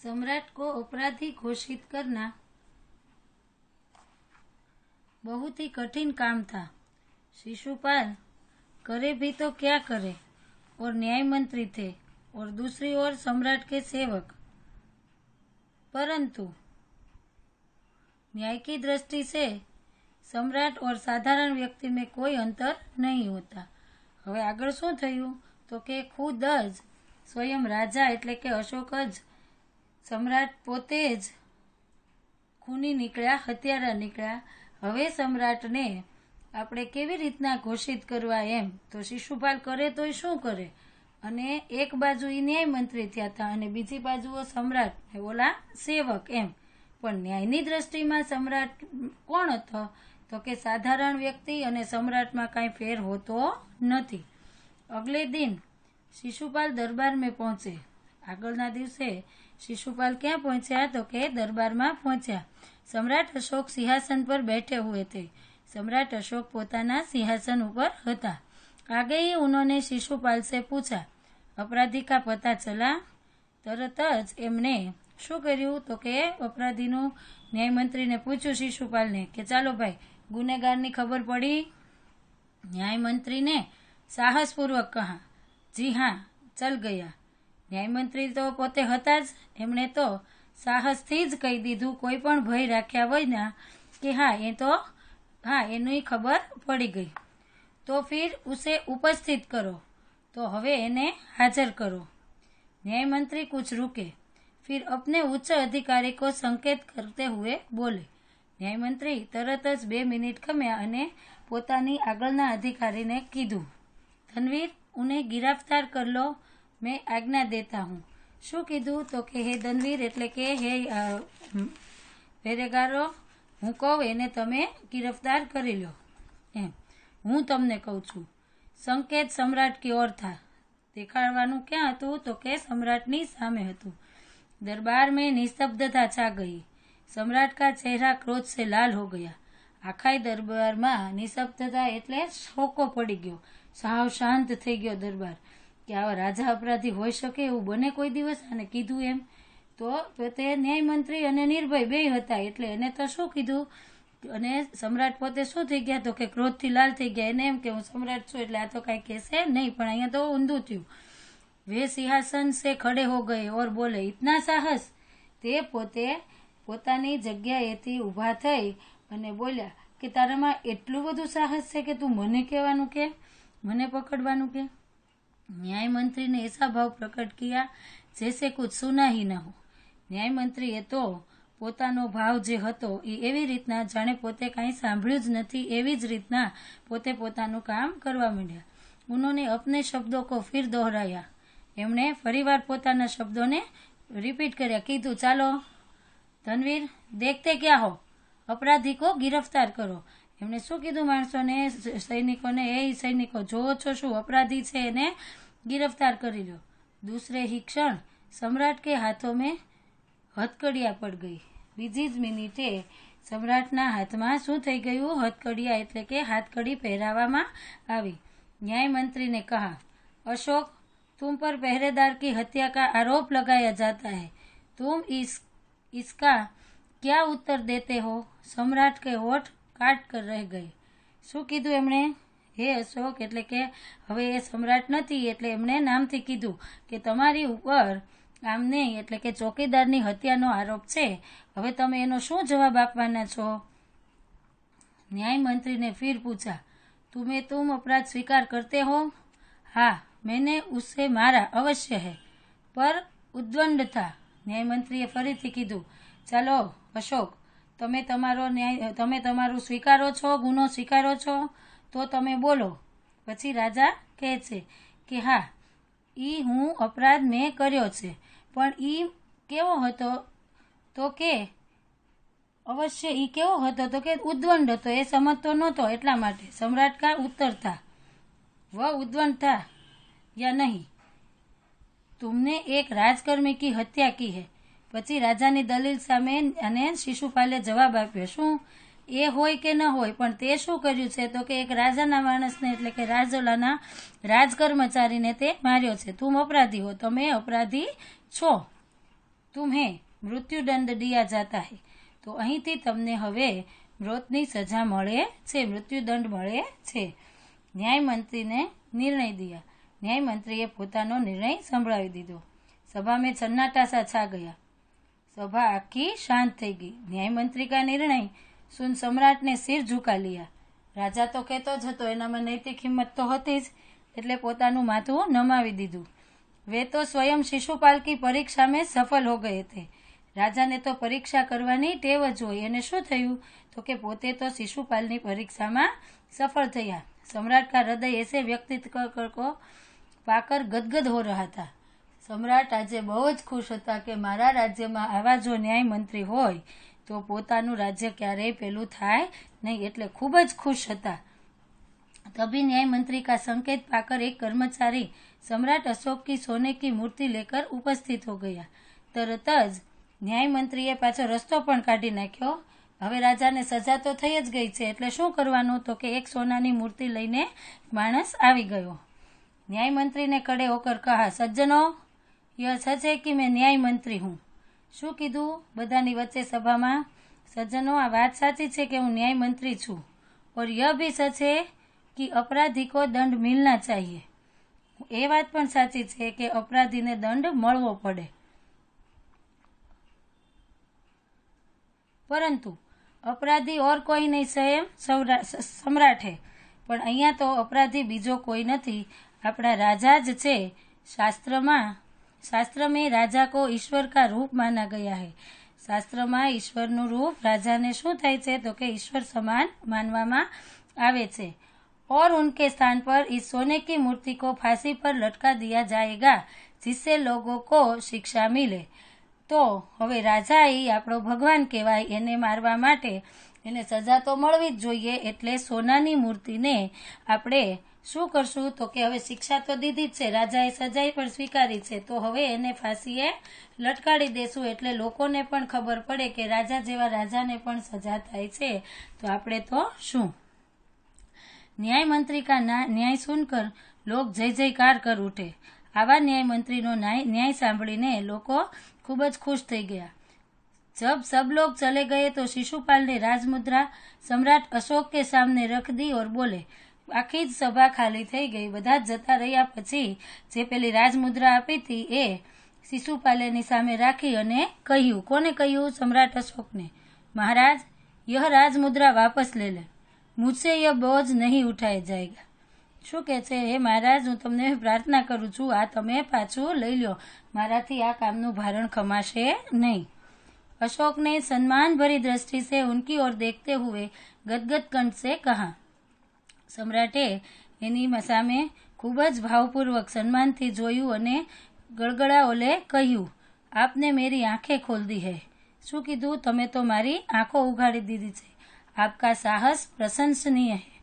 सम्राट को अपराधी घोषित करना बहुत ही कठिन काम था। शिशुपाल करे भी तो क्या करे, और न्याय मंत्री थे और दूसरी ओर सम्राट के सेवक। परंतु न्याय की दृष्टि से सम्राट और साधारण व्यक्ति में कोई अंतर नहीं होता। હવે આગળ શું થયું તો કે ખુદ જ સ્વયં રાજા એટલે કે અશોક જ सम्राट પોતે જ ખૂની નીકળ્યા, હત્યારા નીકળ્યા। હવે सम्राटને આપણે કેવી રીતના ઘોષિત કરવા એમ તો શિશુપાલ કરે તોય શું કરે, અને એક બાજુ એ ન્યાય મંત્રી થયા હતા અને બીજી બાજુ सम्राट ઓલા સેવક એમ। પણ ન્યાયની દ્રષ્ટિમાં सम्राट કોણ હતો તો કે સાધારણ વ્યક્તિ, અને सम्राटમાં કાંઈ ફેર હોતો નથી। અગલે દિન શિશુપાલ દરબાર में પહોંચે। આગળના દિવસે शिशुपाल क्या पहुंचा तो के दरबार में पहुंचा। सम्राट अशोक सिंहासन पर बैठे हुए थे। सम्राट अशोक पोताना सिंहासन ऊपर हता। आगे ही उन्होंने शिशुपाल से पूछा, अपराधी का पता चला? तरत ज एमने शू कर्યું तो के अपराधीનું न्याय मंत्री ने पूछ्યું शिशुपाल ने कि चालो भाई गुनेगार नी खबर पड़ी? न्याय मंत्री ने साहसपूर्वक कहा, जी हाँ, चल गया। न्यायमंत्री तो पोते हता ज, एमणे तो साहसथी ज कही दीधुं, कोई पण भय राख्या विना कि हाँ एनी खबर पड़ी गई। तो फिर उसे उपस्थित करो, तो हवे एने हाजर करो। न्यायमंत्री कुछ रुके, फिर अपने उच्च अधिकारी को संकेत करते हुए बोले। न्यायमंत्री तरत ज 2 मिनिट खम्या अने पोतानी आगळना अधिकारीने कीधुं, धनवीर उन्हें गिरफ्तार कर लो, मैं आज्ञा देता हूँ। शू कीधुं तो के हे धनवीर एटले के हे पेरेगारो, हूँ कहूँ एने तमे गिरफ्तार करी लो एम। हूँ तमने कहूँ छूं। संकेत सम्राट की ओर था। देखाड़वानुं क्या हतुं तो के सम्राटनी सामे हतुं। दरबार में निस्तब्धता छा गई। सम्राट का चेहरा क्रोध से लाल हो गया। आखाई दरबार में निस्तब्धता एटले सोको पड़ी गयो। साव शांत थई गयो दरबार कि आवा राजा अपराधी होई शके एवुं बने कोई दिवस? आने कीधुं एम तो ते न्याय मंत्री अने निर्भय बेय हता एटले एने तो शुं कीधुं, अने सम्राट पोते शुं थई गया तो के क्रोधथी लाल थई गया। एने एम के हूँ सम्राट छुं एटले आ तो कांई कहेशे नहीं, पण अहींया तो ऊंधुं थयुं। वे सिंहासन से खड़े हो गए और बोले, इतना साहस? ते पोते पोतानी जग्याएथी ऊभा थई अने बोल्या कि तारामां एटलुं बधुं साहस छे के तू मने कहेवानुं के मने पकड़वानुं के? न्याय मंत्री ने ऐसा भाव प्रकट किया जैसे कुछ सुना ही न हो। न्याय मंत्री ए तो पोतानो भाव जे हतो ए एवी रीतना जाणे पोते कांई सांभळ्युं ज नथी एवी ज रीतना पोते पोतानुं काम करवा मांड्या। उन्होंने अपने शब्दों को फिर दोहराया। एमणे फरीवार पोताना शब्दोने रिपीट कर्या। कीधुं, चालो धनवीर, देखते क्या हो, अपराधी को गिरफ्तार करो। एमणे शुं कीधुं माणसोने, सैनिकोने, ए सैनिको जोवो छो शुं अपराधी छे एने गिरफ्तार करी लो। दूसरे ही क्षण सम्राट के हाथों में हथकड़िया पड़ गई। बीजी ज मिनिटे सम्राटना हाथमां शुं थई गयुं? हथकड़िया एटले के हाथकड़ी पहेरावामां आवी। न्याय मंत्री ने कहा, अशोक, तुम पर पहरेदार की हत्या का आरोप लगाया जाता है, तुम इसका क्या उत्तर देते हो? सम्राट के होठ काट कर रह गए। शुं कीधुं एमणे? हे अशोक, एटले के हवे ए सम्राट नथी एटले एमणे नामथी कीधुं के तमारी उपर आम नहीं एटले के चौकीदारनी हत्यानो आरोप छे, हवे तमे एनो शुं जवाब आपवाना छो? न्याय मंत्री ने फिर पूछा, तुम अपराध स्वीकार करते हो? हाँ, मैंने उससे मारा अवश्य है, पर उद्दंड था। न्याय मंत्रीए फरीथी कीधुं, चालो अशोक, તમે તમારું સ્વીકારો છો, ગુનો સ્વીકારો છો? તો તમે બોલો। પછી રાજા કહે છે કે હા, ઈ હું અપરાધ મેં કર્યો છે, પણ ઈ કેવો હતો તો કે અવશ્ય ઈ કેવો હતો તો કે ઉદ્દંડ હતો, એ સમજતો નહોતો એટલા માટે। सम्राट का उत्तर था, वह उद्दंड था या नहीं? तुमने एक राजकर्मी की हत्या की है। પછી રાજાની દલીલ સામે અને શિશુપાલે જવાબ આપ્યો, શું એ હોય કે ન હોય, પણ તે શું કર્યું છે તો કે એક રાજાના માણસને એટલે કે રાજોલાના રાજકર્મચારીને તે માર્યો છે। તું અપરાધી હો, તમે અપરાધી છો। तुम्हें मृत्युदंड दिया जाता है। તો અહીંથી તમને હવે મોતની સજા મળે છે, મૃત્યુદંડ મળે છે। ન્યાયમંત્રીને નિર્ણય દિયા। ન્યાયમંત્રીએ પોતાનો નિર્ણય સંભળાવી દીધો। સભા में सन्नाटा सा छा गया। सभा आखी शांत થઈ ગઈ। ન્યાયમંત્રી का निर्णय सुन सम्राट ने सिर झुका लिया। राजा तो कहेतो ज हतो, एनामां नैतिक हिम्मत तो हती ज, एटले पोतानुं माथुं नमावी दीधुं। वे तो स्वयं शिशुपाल की परीक्षा में सफल हो गए थे। राजा ने तो परीक्षा करवानी टेव ज होय, एने शुं थयुं तो के पोते तो शिशुपालनी परीक्षामां सफल थया। सम्राट का हृदय ऐसे व्यक्तित्व को पाकर गदगद हो रहा था। सम्राट आजे बहु ज खुश हता के मारा राज्यमां आवा जो न्याय मंत्री होय तो पोतानुं राज्य क्यारेय पेलुं थाय नहीं, एटले खूब ज खुश हता। तभी न्याय मंत्री का संकेत पाकर एक कर्मचारी सम्राट अशोक की सोने की मूर्ति लेकर उपस्थित हो गया। तरत ज न्याय मंत्रीए पाछो रस्तो पण काढी नाख्यो। हवे राजाने सजा तो थई ज गई छे, एटले शुं करवानुं तो के एक सोनानी मूर्ति लईने माणस आवी गयो। न्याय मंत्री ने खड़े होकर कहा, सज्जनों, यह सच है कि मैं न्याय मंत्री हूँ। शुं कीधुं बधानी वच्चे सभामां? सज्जनों, आ बात साची छे के हूँ न्याय मंत्री छूं, और यह भी सच है कि अपराधी को दंड मिलना चाहिए। ए बात पण साची छे के अपराधी ने दंड मळवो पड़े, परंतु अपराधी और कोई नहीं, स्वयं सम्राट है। पण अहींया तो अपराधी बीजो कोई नहीं, आपड़ा राजा ज छे। शास्त्र में राजा को ईश्वर का रूप माना गया है। शास्त्र में ईश्वरનું रूप राजाने शुं थाय छे तो के ईश्वर समान मानवामां आवे छे। और उनके स्थान पर इस सोने की मूर्ति को फांसी पर लटका दिया जाएगा, जिससे लोगों को शिक्षा मिले। तो हवे राजा ई आपणो भगवान कहेवाय, एने मारवा माटे एने सजा तो मळवी ज जोईए। एटले सोनानी मूर्तिने आपणे शुं करशुं तो के हवे शिक्षा तो दीधी ज छे, राजाए सजाए पण स्वीकारी छे, तो हवे एने फांसीए लटकाड़ी देशुं। एटले लोकोने पण खबर पड़े के राजा जेवा राजाने पण सजा थाय छे, तो आपणे तो शुं। न्याय मंत्री का न्याय सुनकर लोग जय जयकार कर उठे। आवा न्याय मंत्री नो न्याय सांभळीने लोको खूब ज खुश थई गया। जब सब लोग चले गए तो शिशुपाल ने राजमुद्रा सम्राट अशोक के सामने रख दी और बोले। आखी ज सभा खाली थई गई। बधा जता रह्या पछी जे पेली राजमुद्रा आपी थी ए शिशुपालेनी सामे राखी अने कह्युं। कोने कह्युं? सम्राट अशोक ने। महाराज, यह राजमुद्रा वापस ले ले, मुझसे यह बोझ नहीं उठाया जाएगा। शुं कहे छे? हे महाराज, हूँ तमने प्रार्थना करूं छुं, आ तमे पाछुं लई लो, माराथी आ कामनुं भारण खमाशे नहीं। अशोक ने सम्मान भरी दृष्टि से उनकी ओर देखते हुए गदगद कंठ से कहा। सम्राटे एनी सामे खूब ज भावपूर्वक सन्मानथी जोयुं अने गड़गड़ाओले कह्युं, आपने मेरी आंखें खोल दी है। शुं कीधुं? तमे तो मारी आंखों उघाड़ी दीधी छे। आपका साहस प्रशंसनीय है।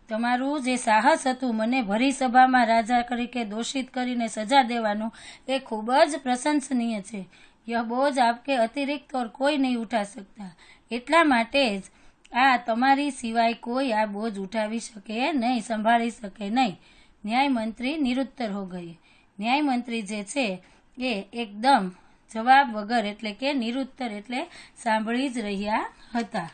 तमारुं जे साहस हतुं मने भरी सभामां राजा तरीके दोषित करीने सजा देवानुं, ए खूब ज प्रशंसनीय छे। यह बोझ आपके अतिरिक्त और कोई नहीं उठा सकता। एटला माटे ज आ तमारी सिवाय कोई आ बोझ उठावी शके नहीं, संभाળી शके नहीं। न्याय मंत्री निरुत्तर हो गए। न्याय मंत्री जे छे ए एकदम जवाब वगर एटले के निरुत्तर एटले सांभળી ज रह्या हता।